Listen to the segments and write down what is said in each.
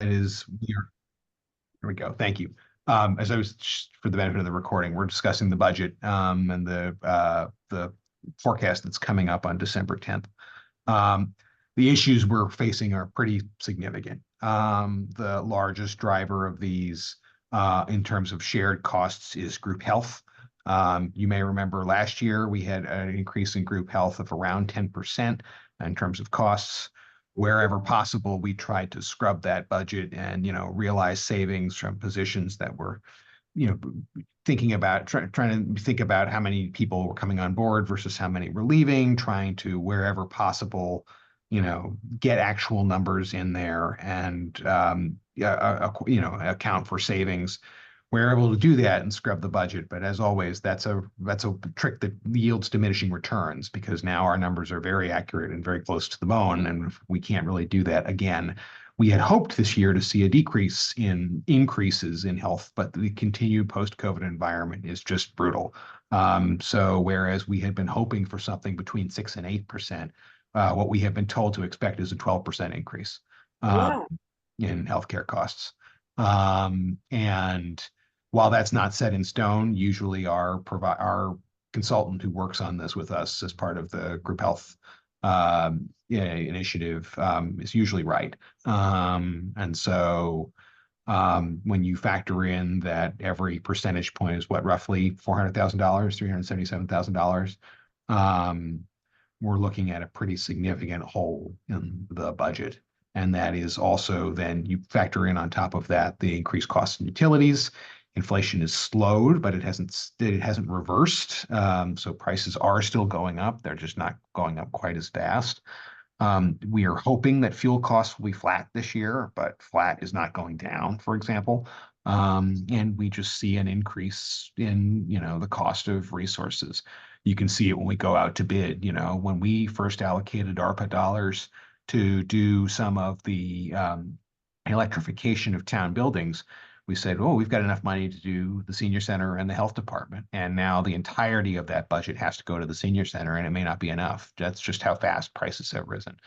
It is, here we go. Thank you. As I was, for the benefit of the recording, we're discussing the budget and the forecast that's coming up on December 10th. The issues we're facing are pretty significant. The largest driver of these in terms of shared costs is group health. You may remember last year we had an increase in group health of around 10% in terms of costs. Wherever possible, we tried to scrub that budget and, realize savings from positions that were, thinking about trying to think about how many people were coming on board versus how many were leaving, trying to, wherever possible, get actual numbers in there and, account for savings. We're able to do that and scrub the budget, but as always, that's a trick that yields diminishing returns because now our numbers are very accurate and very close to the bone, and we can't really do that again. We had hoped this year to see a decrease in increases in health, but the continued post-COVID environment is just brutal. So whereas we had been hoping for something between 6 and 8%, what we have been told to expect is a 12% increase Wow. in healthcare costs. And while that's not set in stone, usually our consultant who works on this with us as part of the group health initiative is usually right. And so when you factor in that every percentage point is what, roughly $400,000, $377,000, we're looking at a pretty significant hole in the budget. And that is also then you factor in on top of that the increased costs in utilities. Inflation is slowed, but it hasn't reversed. So prices are still going up. They're just not going up quite as fast. We are hoping that fuel costs will be flat this year, but flat is not going down, for example. And we just see an increase in, the cost of resources. You can see it when we go out to bid. When we first allocated ARPA dollars to do some of the electrification of town buildings, we said, oh, we've got enough money to do the senior center and the health department. And now the entirety of that budget has to go to the senior center, and it may not be enough. That's just how fast prices have risen.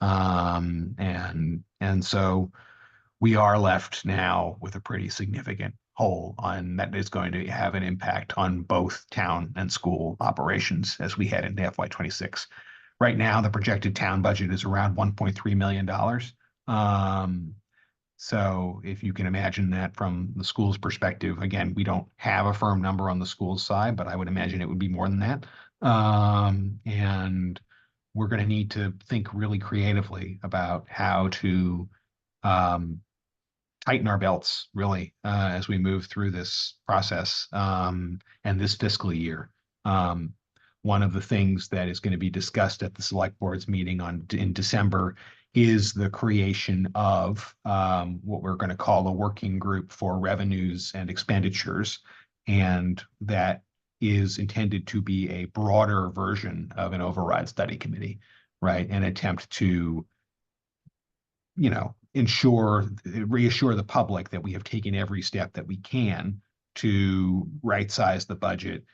And so we are left now with a pretty significant hole that is going to have an impact on both town and school operations as we head into FY26. Right now, the projected town budget is around $1.3 million. So if you can imagine that from the school's perspective, again, we don't have a firm number on the school's side, but I would imagine it would be more than that. And we're going to need to think really creatively about how to tighten our belts, really, as we move through this process and this fiscal year. One of the things that is going to be discussed at the select board's meeting in December is the creation of what we're going to call a working group for revenues and expenditures. And that is intended to be a broader version of an override study committee, right? An attempt to, reassure the public that we have taken every step that we can to right-size the budget,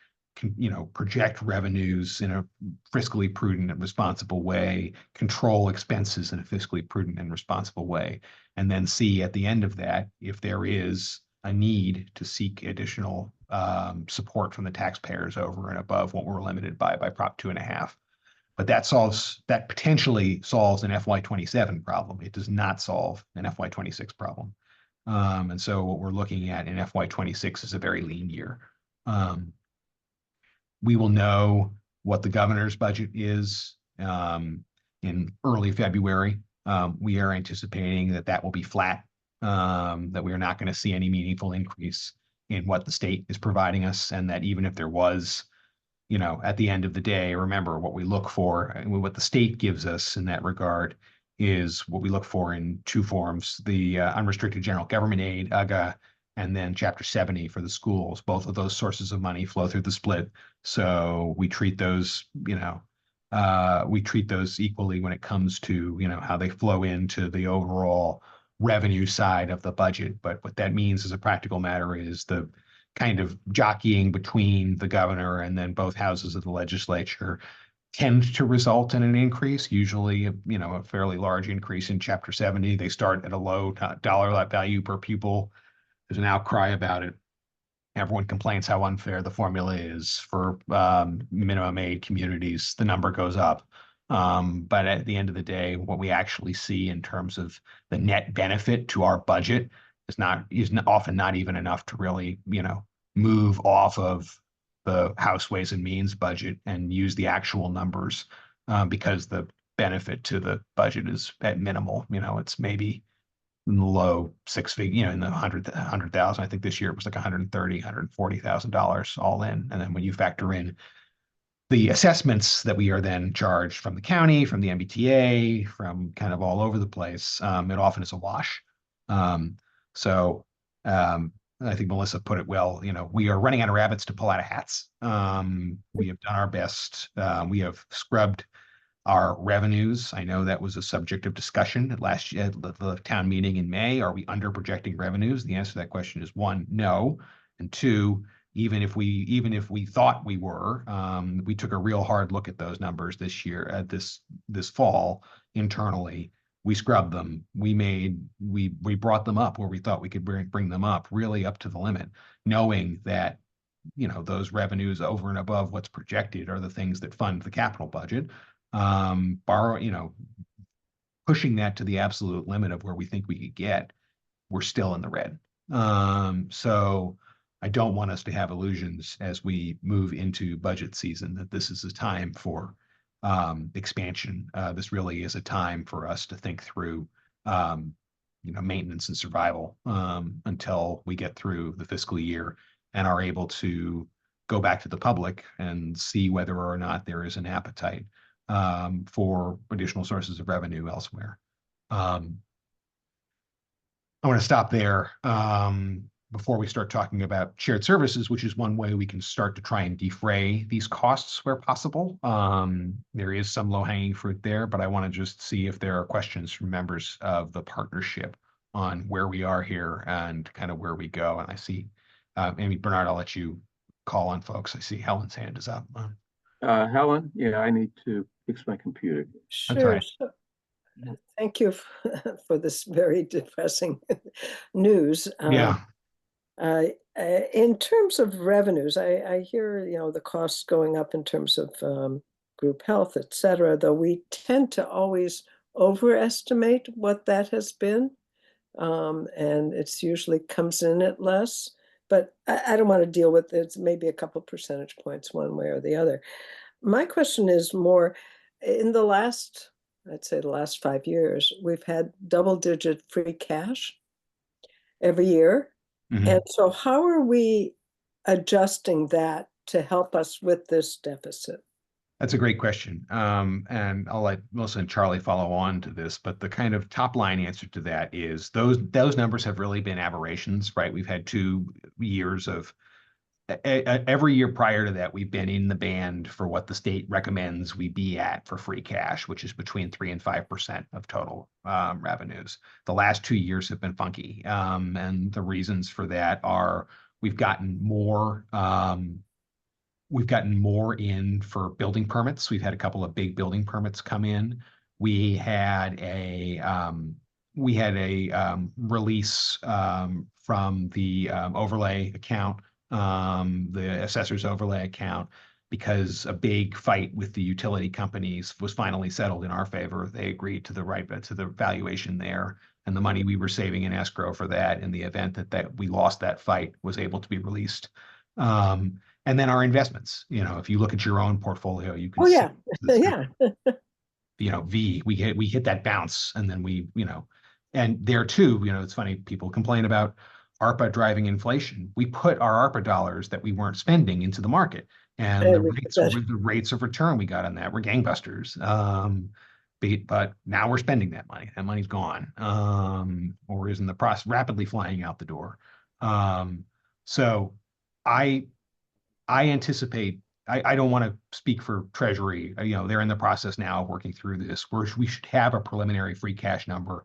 project revenues in a fiscally prudent and responsible way, control expenses in a fiscally prudent and responsible way, and then see at the end of that if there is a need to seek additional support from the taxpayers over and above what we're limited by Prop 2.5. But that potentially solves an FY27 problem. It does not solve an FY26 problem. And so what we're looking at in FY26 is a very lean year. We will know what the governor's budget is in early February. We are anticipating that will be flat, that we are not going to see any meaningful increase in what the state is providing us, and that even if there was, at the end of the day, remember what we look for and what the state gives us in that regard is what we look for in two forms: the unrestricted general government aid, UGA, and then Chapter 70 for the schools. Both of those sources of money flow through the split. So we treat those, equally when it comes to, how they flow into the overall revenue side of the budget. But what that means as a practical matter is the kind of jockeying between the governor and then both houses of the legislature tend to result in an increase, usually, a fairly large increase in Chapter 70. They start at a low dollar value per pupil. There's an outcry about it. Everyone complains how unfair the formula is for minimum aid communities. The number goes up. But at the end of the day, what we actually see in terms of the net benefit to our budget is often not even enough to really, move off of the House Ways and Means budget and use the actual numbers, because the benefit to the budget is at minimal. It's maybe in the low six figure, in the 100,000. I think this year it was like 130, $140,000 all in. And then when you factor in the assessments that we are then charged from the county, from the MBTA, from kind of all over the place, it often is a wash. So I think Melissa put it well. We are running out of rabbits to pull out of hats. We have done our best. We have scrubbed our revenues. I know that was a subject of discussion at the town meeting in May. Are we under projecting revenues? The answer to that question is one, no. And two, even if we thought we were, we took a real hard look at those numbers this year, at this fall internally. We scrubbed them. We brought them up where we thought we could bring them up, really up to the limit, knowing that those revenues over and above what's projected are the things that fund the capital budget. Pushing that to the absolute limit of where we think we could get, we're still in the red. So I don't want us to have illusions as we move into budget season that this is a time for expansion. This really is a time for us to think through, maintenance and survival until we get through the fiscal year and are able to go back to the public and see whether or not there is an appetite for additional sources of revenue elsewhere. I want to stop there before we start talking about shared services, which is one way we can start to try and defray these costs where possible. There is some low-hanging fruit there, but I want to just see if there are questions from members of the partnership on where we are here and kind of where we go. And I see, Bernard, I'll let you call on folks. I see Helen's hand is up. Helen, yeah, I need to fix my computer. Sure. Thank you for this very depressing news. Yeah. In terms of revenues, I hear, the costs going up in terms of group health, et cetera, though we tend to always overestimate what that has been. And it's usually comes in at less. But I don't want to deal with it. It's maybe a couple percentage points one way or the other. My question is more, in the last 5 years, we've had double-digit free cash every year. Mm-hmm. And so how are we adjusting that to help us with this deficit? That's a great question. And I'll let Melissa and Charlie follow on to this, but the kind of top line answer to that is those numbers have really been aberrations, right? We've had 2 years of every year prior to that, we've been in the band for what the state recommends we be at for free cash, which is between 3 and 5% of total revenues. The last 2 years have been funky. And the reasons for that are we've gotten more in for building permits. We've had a couple of big building permits come in. We had a release from the overlay account, the assessor's overlay account, because a big fight with the utility companies was finally settled in our favor. They agreed to the valuation there, and the money we were saving in escrow for that in the event that we lost that fight was able to be released. And then our investments, if you look at your own portfolio, you can see yeah. we hit that bounce, and then and there too, it's funny, people complain about ARPA driving inflation. We put our ARPA dollars that we weren't spending into the market, and the rates of return we got on that were gangbusters. But now we're spending that money. That money's gone, or is in the process rapidly flying out the door. So I anticipate, I don't want to speak for Treasury. They're in the process now of working through this. We should have a preliminary free cash number,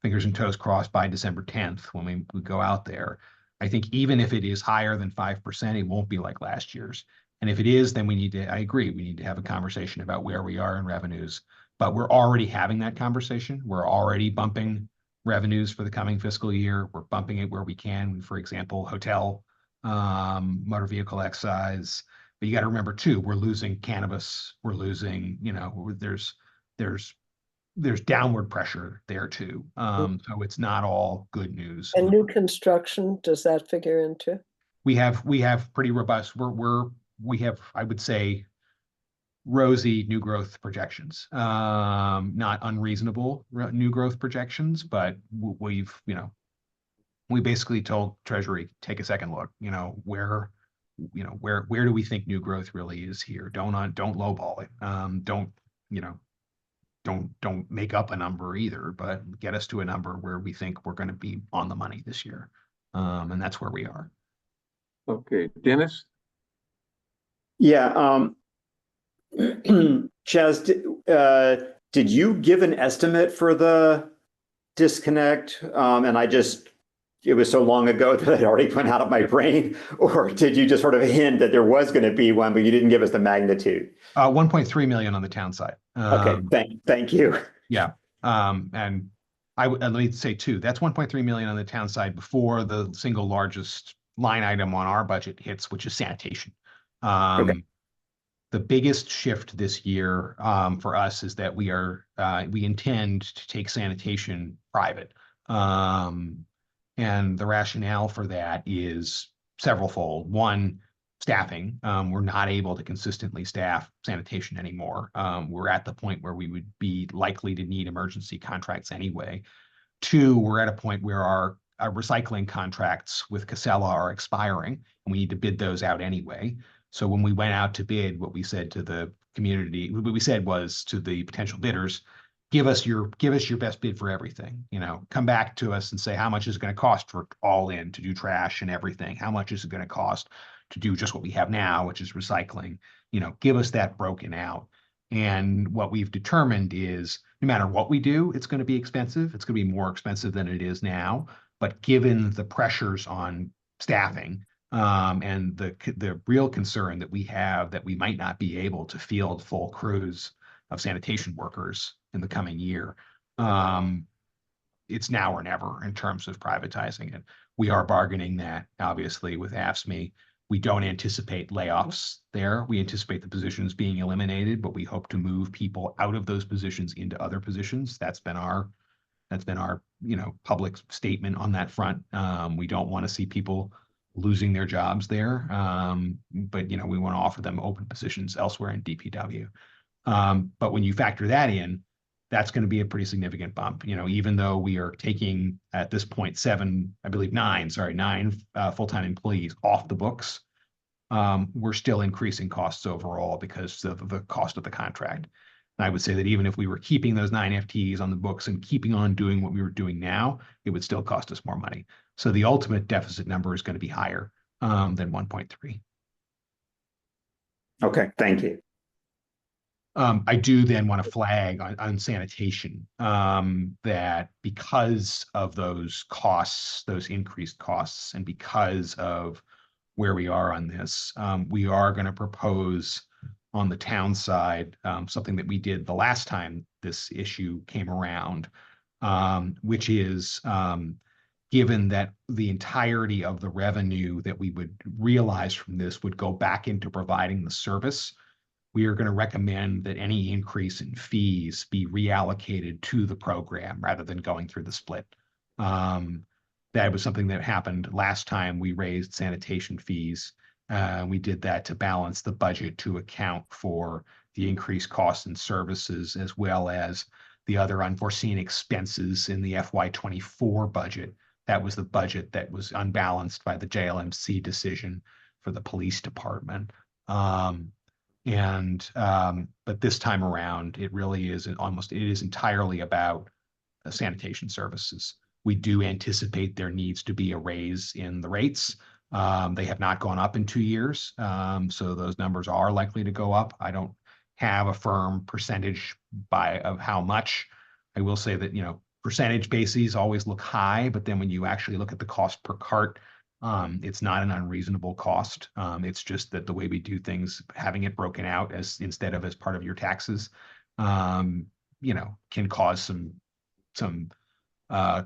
fingers and toes crossed, by December 10th when we go out there. I think even if it is higher than 5%, it won't be like last year's. And if it is, then I agree, we need to have a conversation about where we are in revenues. But we're already having that conversation. We're already bumping revenues for the coming fiscal year. We're bumping it where we can. For example, hotel, motor vehicle excise. But you got to remember too, we're losing cannabis. We're losing, there's downward pressure there too. So it's not all good news. And new construction, does that figure into? We have pretty robust, we have, I would say, rosy new growth projections. Not unreasonable new growth projections, but we basically told Treasury, take a second look, where do we think new growth really is here? Don't lowball it. Don't make up a number either, but get us to a number where we think we're going to be on the money this year. And that's where we are. Okay, Dennis? Yeah, Chaz, did you give an estimate for the disconnect? And it was so long ago that it already went out of my brain, or did you just sort of hint that there was going to be one, but you didn't give us the magnitude? 1.3 million on the town side. Okay, thank you. Yeah. And let me say too, that's 1.3 million on the town side before the single largest line item on our budget hits, which is sanitation. Okay. The biggest shift this year for us is that we intend to take sanitation private. And the rationale for that is severalfold. One, staffing. We're not able to consistently staff sanitation anymore. We're at the point where we would be likely to need emergency contracts anyway. Two, we're at a point where our recycling contracts with Casella are expiring, and we need to bid those out anyway. So when we went out to bid, what we said to the community, what we said was to the potential bidders, give us your best bid for everything. Come back to us and say, how much is it going to cost for all in to do trash and everything? How much is it going to cost to do just what we have now, which is recycling? Give us that broken out. And what we've determined is no matter what we do, it's going to be expensive. It's going to be more expensive than it is now. But given the pressures on staffing, and the real concern that we have that we might not be able to field full crews of sanitation workers in the coming year, it's now or never in terms of privatizing it. We are bargaining that, obviously, with AFSCME. We don't anticipate layoffs there. We anticipate the positions being eliminated, but we hope to move people out of those positions into other positions. That's been our public statement on that front. We don't want to see people losing their jobs there. But we want to offer them open positions elsewhere in DPW. But when you factor that in, that's going to be a pretty significant bump. Even though we are taking at this point nine full-time employees off the books, we're still increasing costs overall because of the cost of the contract. And I would say that even if we were keeping those 9 FTEs on the books and keeping on doing what we were doing now, it would still cost us more money. So the ultimate deficit number is going to be higher than 1.3. Okay, thank you. I do then want to flag on sanitation that because of those costs, those increased costs, and because of where we are on this, we are going to propose on the town side something that we did the last time this issue came around, which is given that the entirety of the revenue that we would realize from this would go back into providing the service, we are going to recommend that any increase in fees be reallocated to the program rather than going through the split. That was something that happened last time we raised sanitation fees. We did that to balance the budget to account for the increased costs and services, as well as the other unforeseen expenses in the FY24 budget. That was the budget that was unbalanced by the JLMC decision for the police department. But this time around, it really is entirely about sanitation services. We do anticipate there needs to be a raise in the rates. They have not gone up in 2 years, so those numbers are likely to go up. I don't have a firm percentage of how much. I will say that percentage bases always look high, but then when you actually look at the cost per cart It's not an unreasonable cost. It's just that the way we do things, having it broken out as instead of as part of your taxes, can cause some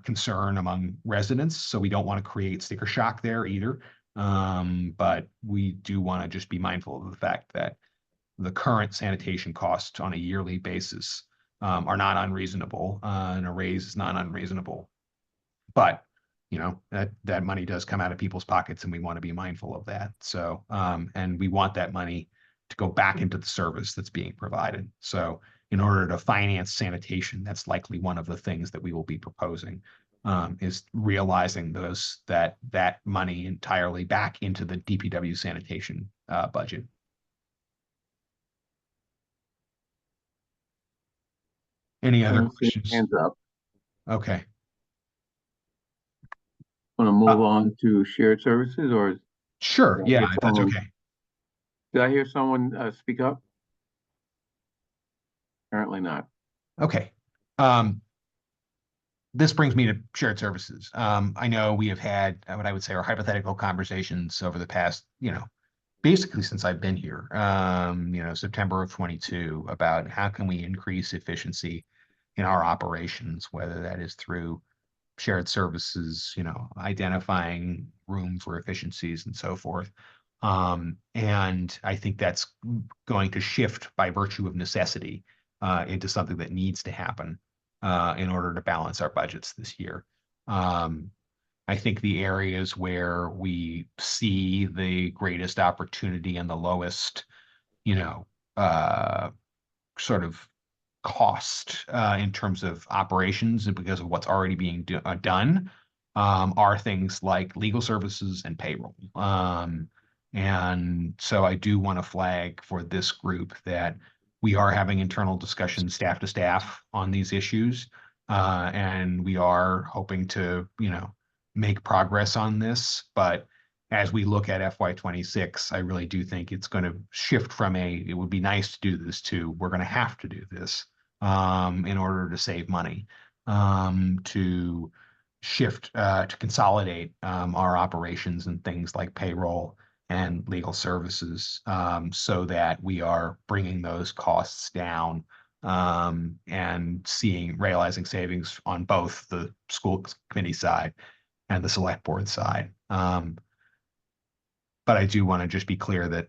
concern among residents. So we don't want to create sticker shock there either. But we do want to just be mindful of the fact that the current sanitation costs on a yearly basis are not unreasonable, and a raise is not unreasonable. But that money does come out of people's pockets, and we want to be mindful of that. So, and we want that money to go back into the service that's being provided. So, in order to finance sanitation, that's likely one of the things that we will be proposing, is realizing that money entirely back into the DPW sanitation budget. Any I other don't see any questions? hands up. Okay. Want to move on to shared services, or Sure. Did I Yeah, hear if that's someone- okay. did I hear someone speak up? Apparently not. Okay. This brings me to shared services. I know we have had what I would say are hypothetical conversations over the past, basically since I've been here, September of 22, about how can we increase efficiency in our operations, whether that is through shared services, identifying room for efficiencies and so forth. And I think that's going to shift by virtue of necessity into something that needs to happen in order to balance our budgets this year. I think the areas where we see the greatest opportunity and the lowest, sort of cost in terms of operations and because of what's already being done are things like legal services and payroll. And so I do want to flag for this group that we are having internal discussions staff to staff on these issues. And we are hoping to, make progress on this. But as we look at FY26, I really do think it's going to shift from it would be nice to do this to we're going to have to do this in order to save money, to shift, to consolidate our operations and things like payroll and legal services, so that we are bringing those costs down and realizing savings on both the school committee side and the select board side. But I do want to just be clear that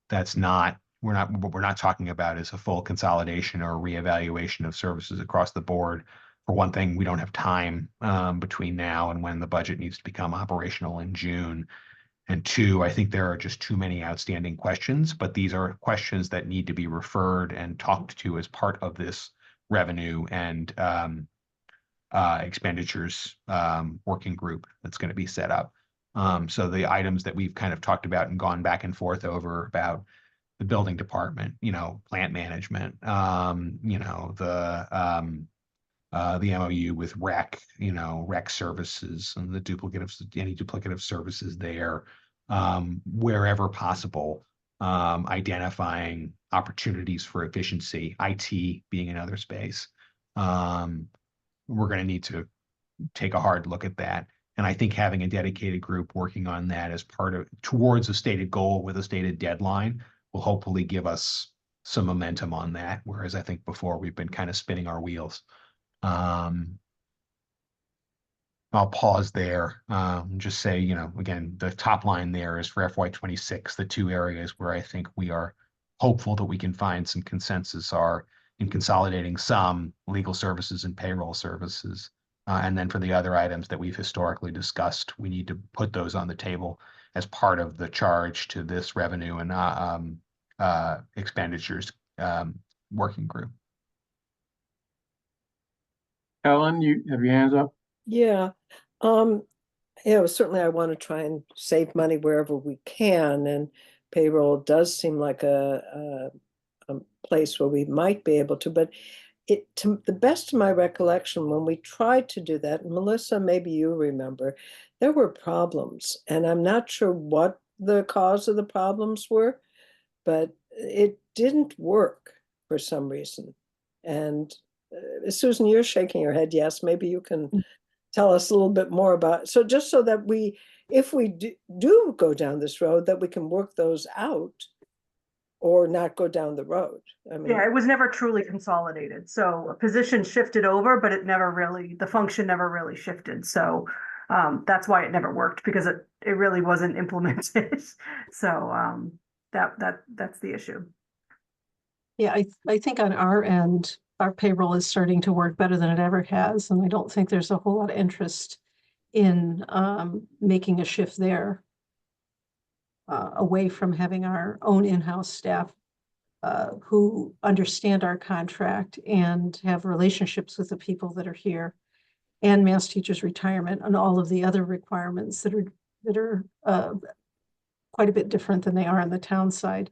that's not what we're not talking about is a full consolidation or reevaluation of services across the board. For one thing, we don't have time between now and when the budget needs to become operational in June. And two, I think there are just too many outstanding questions, but these are questions that need to be referred and talked to as part of this revenue and expenditures working group that's going to be set up. So the items that we've kind of talked about and gone back and forth over about the building department, plant management, the MOU with rec, rec services and any duplicative services there, wherever possible, identifying opportunities for efficiency, IT being another space. We're going to need to take a hard look at that. And I think having a dedicated group working on that as towards a stated goal with a stated deadline will hopefully give us some momentum on that. Whereas I think before we've been kind of spinning our wheels. I'll pause there. Just say, again, the top line there is for FY26, the two areas where I think we are hopeful that we can find some consensus are in consolidating some legal services and payroll services. And then for the other items that we've historically discussed, we need to put those on the table as part of the charge to this revenue and expenditures working group. Ellen, you have your hands up? Yeah. Certainly I want to try and save money wherever we can, and payroll does seem like a place where we might be able to, but to the best of my recollection, when we tried to do that, Melissa, maybe you remember, there were problems, and I'm not sure what the cause of the problems were, but it didn't work for some reason. And Susan, you're shaking your head. Yes, maybe you can tell us a little bit more about, so just so that we, if we do go down this road, that we can work those out or not go down the road. I mean, Yeah, it was never truly consolidated. So a position shifted over, but it never really, the function never really shifted. So that's why it never worked, because it really wasn't implemented. So that's the issue. Yeah, I think on our end, our payroll is starting to work better than it ever has, and I don't think there's a whole lot of interest in making a shift there. Away from having our own in-house staff who understand our contract and have relationships with the people that are here, and Mass Teachers Retirement and all of the other requirements that are quite a bit different than they are on the town side.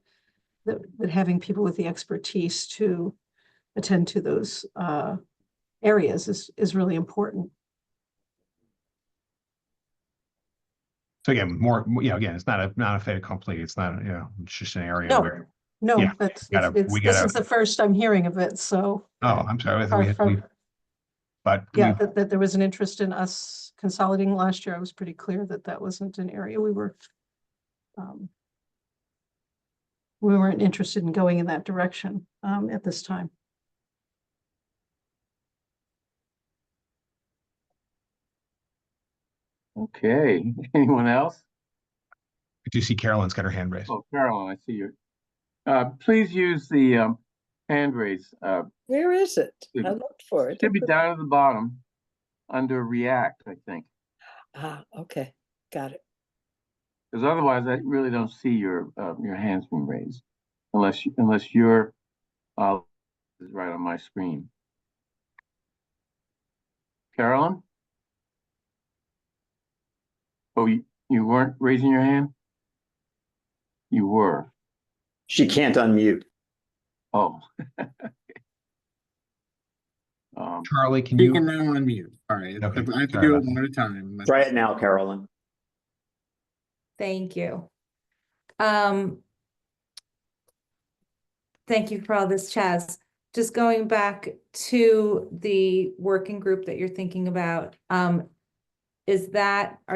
That having people with the expertise to attend to those areas is really important. So again, again, it's not a fait accompli. It's not, it's just an area No. where, No, Yeah, that's, we this gotta- is the first I'm hearing of it, so. oh, I'm sorry. But Yeah, that there was an interest in us consolidating last year. I was pretty clear that that wasn't an area we weren't interested in going in that direction at this time. Okay, anyone else? I do see Carolyn's got her hand raised. Oh, Carolyn, I see you. Please use the hand raise. where is it? It I looked for it. Should be down at the bottom under react, I think. Ah, okay, got it. Because otherwise, I really don't see your hands being raised, unless you're is right on my screen. Carolyn? Oh, you weren't raising your hand? You were. She can't unmute. Oh. Charlie, can You you? can now unmute. All right. Okay, I have to sorry do it about one at a time. Try it now, Carolyn. Thank you. Thank you for all this, Chaz. Just going back to the working group that you're thinking about, are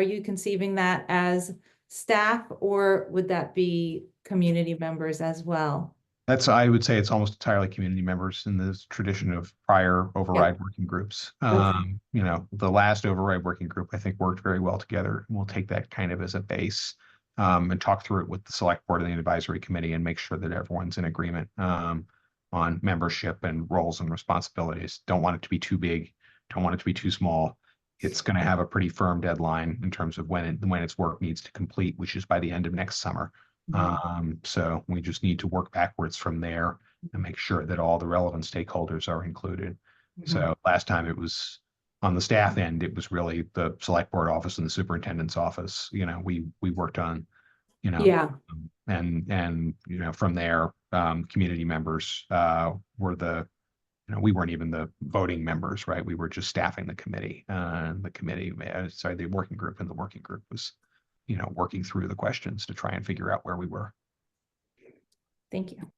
you conceiving that as staff, or would that be community members as well? I would say it's almost entirely community members in this tradition of prior override working groups. Okay. The last override working group, I think, worked very well together. We'll take that kind of as a base and talk through it with the select board and the advisory committee and make sure that everyone's in agreement on membership and roles and responsibilities. Don't want it to be too big. Don't want it to be too small. It's going to have a pretty firm deadline in terms of when its work needs to complete, which is by the end of next summer. So we just need to work backwards from there and make sure that all the relevant stakeholders are included. So last time it was on the staff end, it was really the select board office and the superintendent's office. We worked on, Yeah. and from there, community members were we weren't even the voting members, right? We were just staffing the committee. The working group, and the working group was working through the questions to try and figure out where we were. Thank you.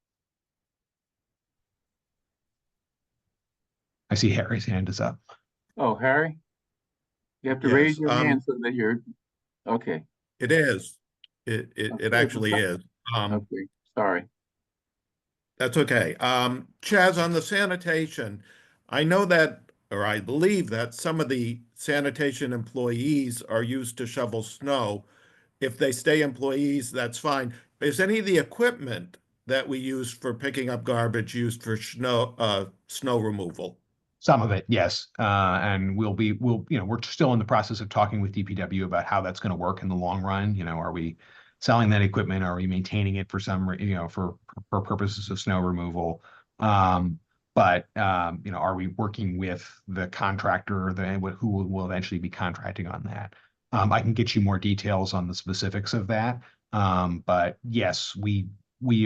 I see Harry's hand is up. Oh, Harry? You have to Yes, raise your hand so that you're, okay, It is. It actually is. okay, sorry. That's okay. Chaz, on the sanitation, I know that, or I believe that some of the sanitation employees are used to shovel snow. If they stay employees, that's fine. Is any of the equipment that we use for picking up garbage used for snow removal? Some of it, yes. And we're still in the process of talking with DPW about how that's going to work in the long run. Are we selling that equipment? Are we maintaining it for for purposes of snow removal? But are we working with the contractor who will eventually be contracting on that? I can get you more details on the specifics of that. But yes, we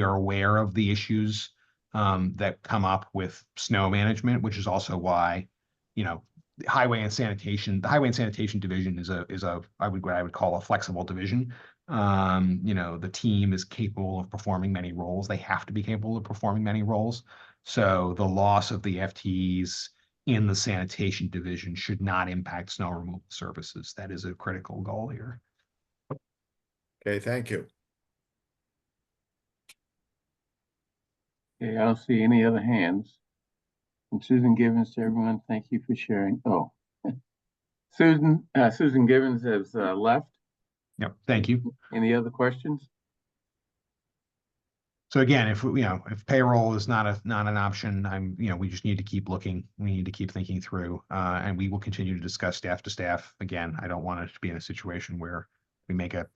are aware of the issues that come up with snow management, which is also why, the highway and sanitation division is what I would call a flexible division. The team is capable of performing many roles. They have to be capable of performing many roles. So the loss of the FTEs in the sanitation division should not impact snow removal services. That is a critical goal here. Okay, thank you. Okay, I don't see any other hands. And Susan Givens, to everyone, thank you for sharing. Oh. Susan Givens has left. Yep, thank you. Any other questions? So again, if if payroll is not an option, we just need to keep looking. We need to keep thinking through, and we will continue to discuss staff to staff. Again, I don't want it to be in a situation where we make a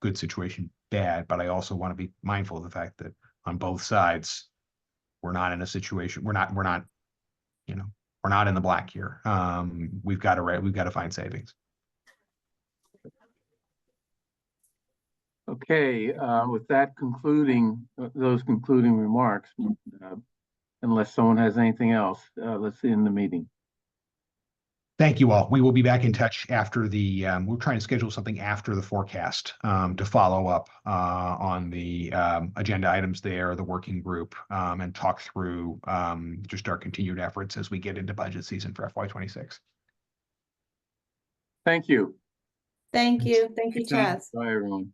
good situation bad, but I also want to be mindful of the fact that on both sides, we're not in a situation. We're not in the black here. We've got to find savings. Okay, with that those concluding remarks, unless someone has anything else, let's end the meeting. Thank you all. We will be back in touch after we're trying to schedule something after the forecast to follow up on the agenda items there, the working group, and talk through just our continued efforts as we get into budget season for FY26. Thank you. Thank you. Thank you, Good time. Chaz. Bye, everyone.